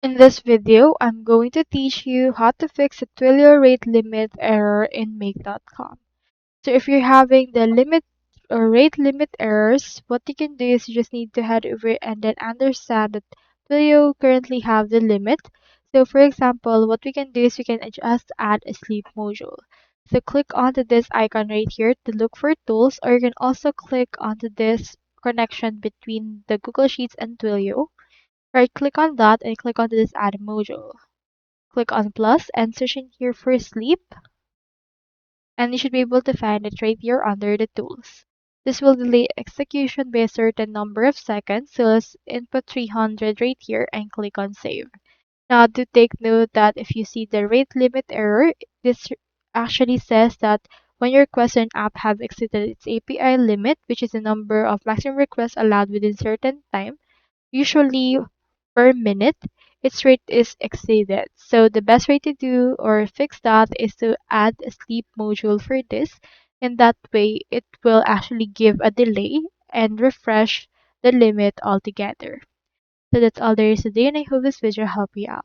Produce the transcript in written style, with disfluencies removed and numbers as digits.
In this video, I'm going to teach you how to fix the Twilio rate limit error in make.com. So if you're having the limit or rate limit errors, what you can do is you just need to head over and then understand that Twilio currently have the limit. So for example, what we can do is we can just add a sleep module. So click onto this icon right here to look for tools, or you can also click onto this connection between the Google Sheets and Twilio. Right click on that and click on this add module. Click on plus and search in here for sleep, and you should be able to find it right here under the tools. This will delay execution by a certain number of seconds, so let's input 300 right here and click on save. Now do take note that if you see the rate limit error, this actually says that when your request on app have exceeded its API limit, which is the number of maximum requests allowed within certain time, usually per minute, its rate is exceeded. So the best way to do or fix that is to add a sleep module for this. And that way it will actually give a delay and refresh the limit altogether. So that's all there is today, and I hope this video helped you out.